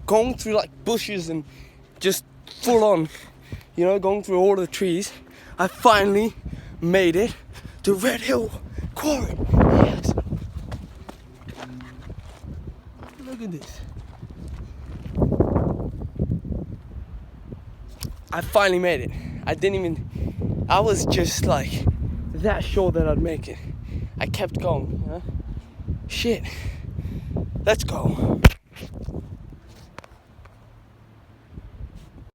going through like bushes and just full on, going through all the trees. I finally made it to Red Hill Quarry. Yes. Look at this. I finally made it. I was just like that sure that I'd make it. I kept going, Shit. Let's go.